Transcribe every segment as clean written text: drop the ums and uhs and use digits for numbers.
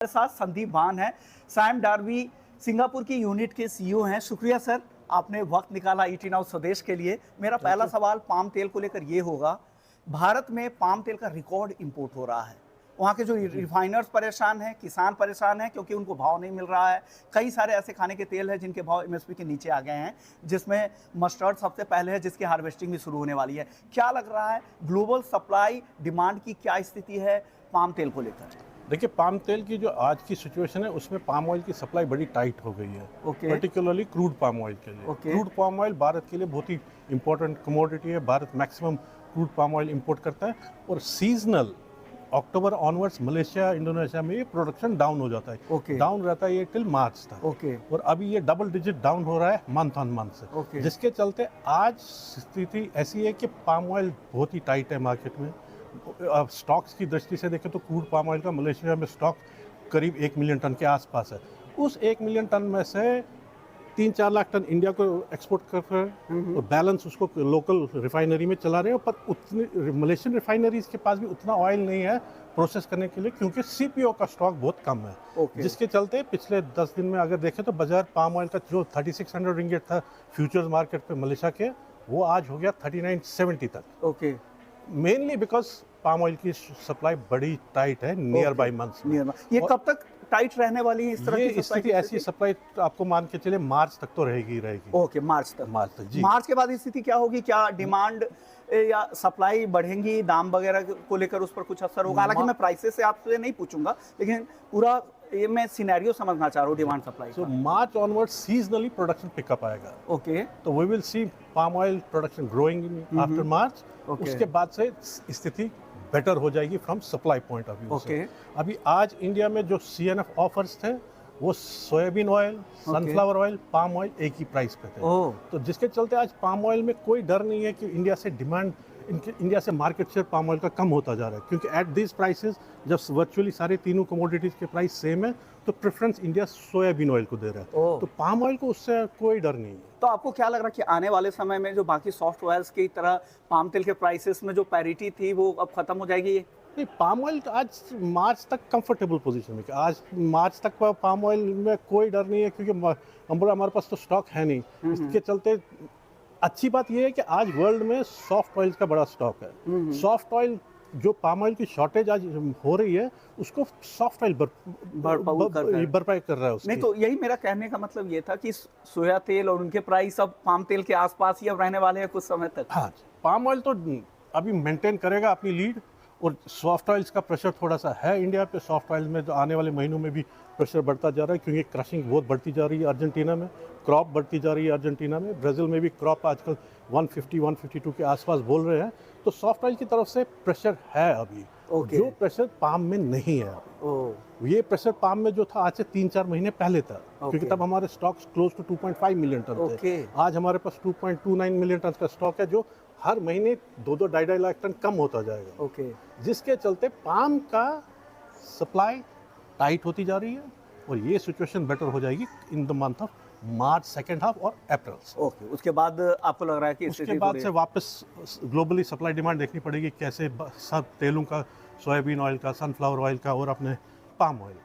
हमारे साथ संदीप भान है। सैम डार्बी सिंगापुर की यूनिट के सीईओ हैं। शुक्रिया सर, आपने वक्त निकाला ईटी नाउ स्वदेश के लिए। मेरा पहला सवाल पाम तेल को लेकर ये होगा, भारत में पाम तेल का रिकॉर्ड इंपोर्ट हो रहा है। वहाँ के जो रिफाइनर्स परेशान हैं, किसान परेशान हैं क्योंकि उनको भाव नहीं मिल रहा है। कई सारे ऐसे खाने के तेल हैं जिनके भाव एमएसपी के नीचे आ गए हैं, जिसमें मस्टर्ड सबसे पहले है, जिसकी हार्वेस्टिंग भी शुरू होने वाली है। क्या लग रहा है, ग्लोबल सप्लाई डिमांड की क्या स्थिति है पाम तेल को लेकर? देखिए, पाम तेल की जो आज की सिचुएशन है उसमें पाम ऑयल की सप्लाई बड़ी टाइट हो गई है। Okay. Particularly crude palm oil के लिए। Okay. Crude palm oil Bharat के लिए बहुत ही इंपॉर्टेंट कमोडिटी है। Bharat maximum crude palm oil import करता है और सीजनल अक्टूबर ऑनवर्ड्स मलेशिया इंडोनेशिया में ये प्रोडक्शन डाउन हो जाता है। ओके। डाउन रहता है ये टिल मार्च तक। ओके। और अभी ये डबल डिजिट डाउन हो रहा है मंथ ऑन मंथ से। ओके। जिसके चलते आज स्थिति ऐसी है कि पाम ऑयल बहुत ही टाइट है मार्केट में। स्टॉक्स की दृष्टि से देखें तो क्रूड पाम ऑयल का मलेशिया में स्टॉक करीब 1 मिलियन टन के आसपास है। उस 1 मिलियन टन में से 3-4 लाख टन इंडिया को एक्सपोर्ट कर रहे हैं और बैलेंस उसको लोकल रिफाइनरी में चला रहे हैं। पर उतनी मलेशियन रिफाइनरीज के पास भी उतना ऑयल नहीं है प्रोसेस करने के लिए, क्योंकि सीपीओ का स्टॉक बहुत कम है। ओके। जिसके चलते पिछले 10 दिन में अगर देखें तो बाजार पाम ऑयल का जो 3600 रिंगिट था फ्यूचर्स मार्केट पे मलेशिया के, वो आज हो गया 3970 तक। Okay. Mainly because palm oil की सप्लाई बड़ी टाइट है नियर बाई मंथ्स में। ये कब तक टाइट रहने वाली है इस तरह ये की स्थिति ऐसी सप्लाई आपको मान के चले मार्च तक तो रहेगी। ओके, मार्च तक जी। मार्च के बाद स्थिति क्या होगी? क्या डिमांड या सप्लाई बढ़ेंगी? दाम वगैरह को लेकर उस पर कुछ असर होगा? हालांकि मैं प्राइसेस से आपसे नहीं पूछूंगा, लेकिन पूरा ये मैं सिनेरियो समझना चाह रहा हूँ demand supply so March onward seasonally production pick up आएगा। ओके। तो we will see palm oil production growing after March. उसके बाद से स्थिति बेटर हो जाएगी from supply point of view से। अभी आज इंडिया में जो सीएनएफ ऑफर्स थे वो soybean oil, sunflower oil, palm oil एक ही प्राइस पे थे। तो जिसके चलते आज पाम ऑयल में कोई डर नहीं है कि इंडिया से डिमांड, इंडिया से मार्केट शेयर पाम ऑयल का कम होता जा रहा है, क्योंकि एट दिस प्राइसेस जब वर्चुअली सारे तीनों कमोडिटीज के प्राइस सेम है तो प्रेफरेंस इंडिया सोयाबीन ऑयल को दे रहा है। तो पाम ऑयल को उससे कोई डर नहीं है। तो आपको क्या लग रहा है कि आने वाले समय में जो बाकी सॉफ्ट ऑयल्स की तरह पाम तेल के प्राइसेस में जो पैरिटी थी वो अब खत्म हो जाएगी? नहीं, पाम ऑयल आज मार्च तक कंफर्टेबल पोजीशन में, आज मार्च तक पाम ऑयल में कोई डर नहीं है, क्योंकि हमारे पास तो स्टॉक है नहीं। इसके चलते अच्छी बात यह है कि आज वर्ल्ड में सॉफ्ट ऑयल का बड़ा स्टॉक है। सॉफ्ट ऑयल जो पाम ऑयल की शॉर्टेज आज हो रही है उसको सॉफ्ट ऑयल भरपाई कर रहा है उसकी। नहीं, तो यही मेरा कहने का मतलब ये था कि सोया तेल और उनके प्राइस अब पाम तेल के आसपास ही अब रहने वाले हैं कुछ समय तक। हाँ, पाम ऑयल तो अभी मेंटेन करेगा अपनी लीड, और सॉफ्ट ऑयल्स का प्रेशर थोड़ा सा है इंडिया पे। सॉफ्ट ऑयल में तो आने वाले महीनों में भी प्रेशर बढ़ता जा रहा है, क्योंकि क्रशिंग बहुत बढ़ती जा रही है अर्जेंटीना में, क्रॉप बढ़ती जा रही है अर्जेंटीना में, ब्राज़ील में भी क्रॉप आजकल 150-152 के आसपास बोल रहे हैं। तो सॉफ्ट ऑयल की तरफ से प्रेशर है अभी। जो प्रेशर पाम में नहीं है अभी। ये प्रेशर पाम में जो था आज से 3-4 महीने पहले था, क्योंकि तब हमारे stocks close to 2.5 million ton थे। आज हमारे पास 2.29 मिलियन टन का स्टॉक है, जो हर महीने 2-2.5 लाख टन कम होता जाएगा। जिसके चलते पाम का सप्लाई टाइट होती जा रही है, और ये सिचुएशन बेटर हो जाएगी in the month of March second half और अप्रैल। उसके बाद आपको लग रहा है कि उसके बाद से वापस ग्लोबली सप्लाई डिमांड देखनी पड़ेगी, कैसे सब तेलों का, सोयाबीन ऑयल का, सनफ्लावर ऑयल का और अपने पाम ऑयल का।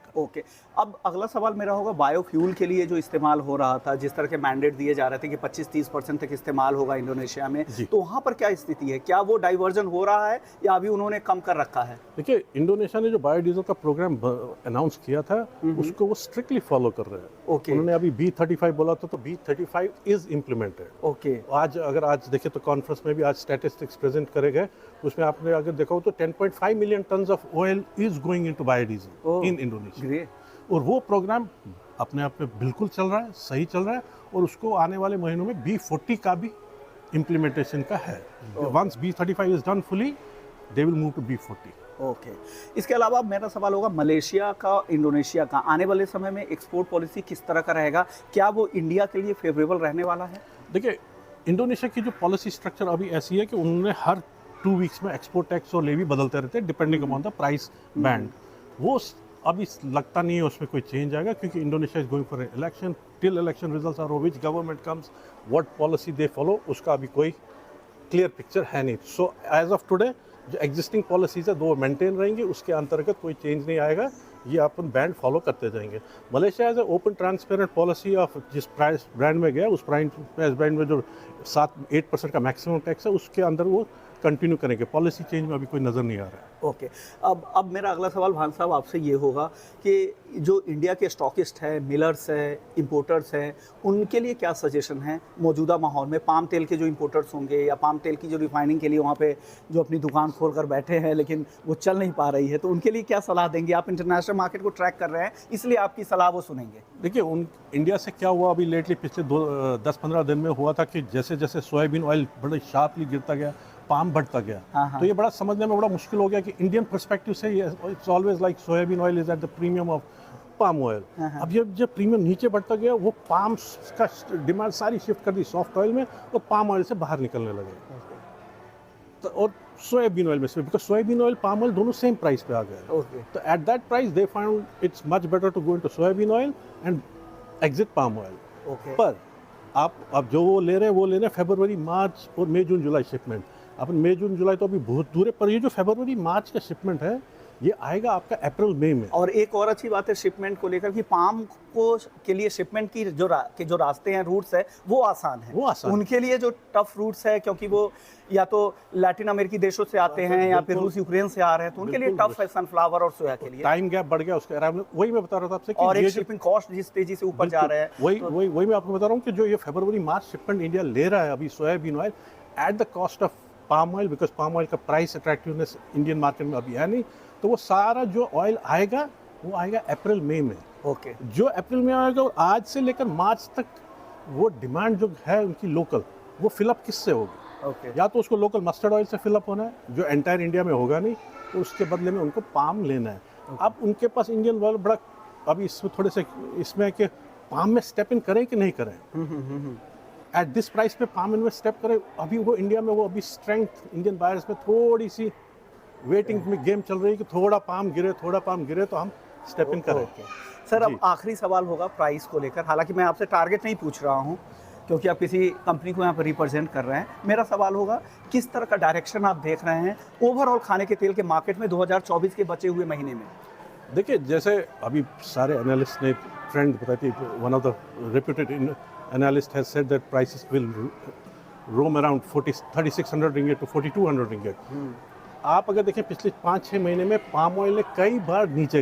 अब अगला सवाल मेरा होगा, बायोफ्यूल के लिए जो इस्तेमाल हो रहा था, जिस तरह के मैंडेट दिए जा रहे थे कि 25-30% तक इस्तेमाल होगा इंडोनेशिया में, तो वहाँ पर क्या स्थिति है? क्या वो डाइवर्जन हो रहा है या अभी उन्होंने कम कर रखा है? देखिए, इंडोनेशिया ने जो बायोडीजल का प्रोग्राम अनाउंस किया था उसको वो स्ट्रिक्टली फॉलो कर रहे हैं। उन्होंने अभी B35 बोला था, तो B35 इज इम्प्लीमेंटेड। आज देखें तो कॉन्फ्रेंस में भी आज स्टैटिस्टिक्स प्रेजेंट करे गए, उसमें आपने अगर देखा हो तो 10.5 million ton of oil is going into biodiesel in Indonesia. और वो प्रोग्राम अपने आप में बिल्कुल चल रहा है, सही चल रहा है, और उसको आने वाले महीनों में B40 का भी इम्प्लीमेंटेशन का है। Once B35 is done fully, they will move to B40। इसके अलावा मेरा सवाल होगा, मलेशिया का, इंडोनेशिया का आने वाले समय में एक्सपोर्ट पॉलिसी किस तरह का रहेगा? क्या वो इंडिया के लिए फेवरेबल रहने वाला है? देखिए, इंडोनेशिया की जो पॉलिसी स्ट्रक्चर अभी ऐसी है कि उन्होंने हर 2 वीक्स में एक्सपोर्ट टैक्स और लेवी बदलते रहते हैं depending upon the price band. वो अभी लगता नहीं है उसमें कोई चेंज आएगा, क्योंकि Indonesia is going for election. Till election results are, which government comes, what policy they follow, उसका अभी कोई क्लियर पिक्चर है नहीं। सो एज ऑफ टुडे जो एग्जिस्टिंग पॉलिसीज है वो मेंटेन रहेंगी, उसके अंतर्गत कोई चेंज नहीं आएगा। ये अपन बैंड फॉलो करते जाएंगे। Malaysia as a open transparent policy of जिस प्राइस ब्रांड में गया उस प्राइस ब्रांड में जो 7-8% का मैक्सिमम टैक्स है उसके अंदर वो कंटिन्यू करेंगे। पॉलिसी चेंज में अभी कोई नज़र नहीं आ रहा है। ओके, अब मेरा अगला सवाल भान साहब आपसे ये होगा कि जो इंडिया के स्टॉकिस्ट हैं, मिलर्स हैं, इंपोर्टर्स हैं, उनके लिए क्या सजेशन है मौजूदा माहौल में? पाम तेल के जो इंपोर्टर्स होंगे या पाम तेल की जो रिफाइनिंग के लिए वहाँ पे जो अपनी दुकान खोल कर बैठे हैं लेकिन वो चल नहीं पा रही है, तो उनके लिए क्या सलाह देंगे? आप इंटरनेशनल मार्केट को ट्रैक कर रहे हैं इसलिए आपकी सलाह वो सुनेंगे। देखिए इंडिया से क्या हुआ अभी लेटली पिछले 10-15 दिन में हुआ था कि जैसे जैसे सोयाबीन ऑयल बड़े शार्पली गिरता गया, पाम बढ़ता गया। हाँ। तो ये बड़ा समझने में बड़ा मुश्किल हो गया कि इंडियन पर्सपेक्टिव से it's always like soybean oil is at the premium of palm oil. अब जब प्रीमियम नीचे बढ़ता गया वो पाम का डिमांड सारी शिफ्ट कर दी सॉफ्ट ऑयल में और पाम ऑयल से बाहर निकलने लगे। तो और सोयाबीन ऑयल में से because soybean oil palm oil दोनों सेम प्राइस पे आ गए। तो at that price they found it's much better to go into soybean oil and exit palm oil. पर आप अब जो वो ले रहे हैं फरवरी, मार्च और मई, जून, जुलाई शिपमेंट। अपन मई, जून, जुलाई तो अभी बहुत दूर है, पर ये जो फरवरी, मार्च का शिपमेंट है ये आएगा आपका अप्रैल, मई में। और एक और अच्छी बात है शिपमेंट को लेकर कि पाम को के लिए शिपमेंट की जो रास्ते हैं, रूट्स है वो आसान है। उनके लिए जो टफ रूट्स है क्योंकि वो या तो लैटिन अमेरिकी देशों से आते हैं या फिर रूस यूक्रेन से आ रहे हैं, तो उनके लिए टफ है सनफ्लावर और सोया के लिए। टाइम गैप बढ़ गया उसके अराउंड, वही मैं बता रहा था आपसे कि और एक शिपिंग कॉस्ट जिस तेजी से ऊपर जा रहे हैं, वही मैं आपको बता रहा हूँ कि जो ये फरवरी, मार्च शिपमेंट इंडिया ले रहा है अभी soybean oil at the cost of palm oil, because palm oil का प्राइस अट्रैक्टिवनेस इंडियन मार्केट में अभी है नहीं। तो वो सारा जो ऑयल आएगा वो आएगा अप्रैल, मई में। जो अप्रैल में आएगा और आज से लेकर मार्च तक वो डिमांड जो है उनकी लोकल, वो फिलअप किससे होगी? या तो उसको लोकल मस्टर्ड ऑयल से फिलअप होना है जो एंटायर इंडिया में होगा नहीं, तो उसके बदले में उनको पाम लेना है। अब उनके पास इंडियन ऑयल बड़ा अभी इसमें थोड़े से इसमें कि पाम में स्टेप इन करें कि नहीं करें। एट दिस प्राइस पे पाम इन्वेस्ट स्टेप करें, अभी वो इंडिया में वो अभी स्ट्रेंथ इंडियन बायर्स में थोड़ी सी वेटिंग में गेम चल रही है कि थोड़ा पाम गिरे तो हम स्टेप इन करें। सर अब आखिरी सवाल होगा प्राइस को लेकर। हालांकि मैं आपसे टारगेट नहीं पूछ रहा हूं क्योंकि आप किसी कंपनी को यहाँ पर रिप्रेजेंट कर रहे हैं। मेरा सवाल होगा किस तरह का डायरेक्शन आप देख रहे हैं ओवरऑल खाने के तेल के मार्केट में 2024 के बचे हुए महीने में? देखिए जैसे अभी सारे एनालिस्ट ने ट्रेंड बताई थी, one of the reputed analyst has said that prices will roam around 3600 ringgit to 4200 ringgit। आप अगर देखें पिछले 5-6 महीने में पाम ऑयल ने कई बार नीचे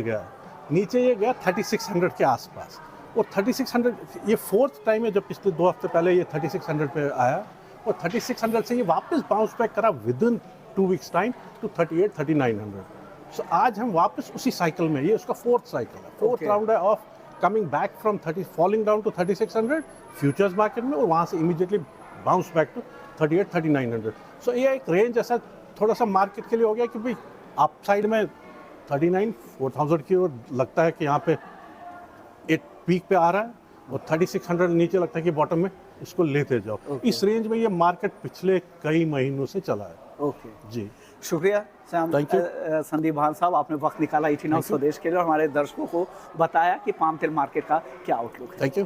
ये गया 3600 के आसपास, और 3600 ये फोर्थ टाइम है जब पिछले 2 हफ्ते पहले ये 3600 पे आया और 3600 से ये वापस बाउंस बैक करा within 2 weeks time to 38-3900। सो आज हम वापस उसी साइकिल में, ये उसका फोर्थ साइकिल है, फोर्थ राउंड है of coming back from falling down to 3600 futures market में, और वहाँ से immediately bounce back to 38-3900। So ये एक रेंज ऐसा थोड़ा सा मार्केट के लिए हो गया कि भाई अप साइड में 39-4000 की ओर लगता है कि यहाँ पे एक पीक पे आ रहा है, और 3600 नीचे लगता है कि बॉटम में इसको लेते जाओ। इस रेंज में ये मार्केट पिछले कई महीनों से चला है। जी शुक्रिया संदीप भान साहब, आपने वक्त निकाला ईटी नाउ स्वदेश के लिए और हमारे दर्शकों को बताया कि पाम तेल मार्केट का क्या आउटलुक है। Thank you.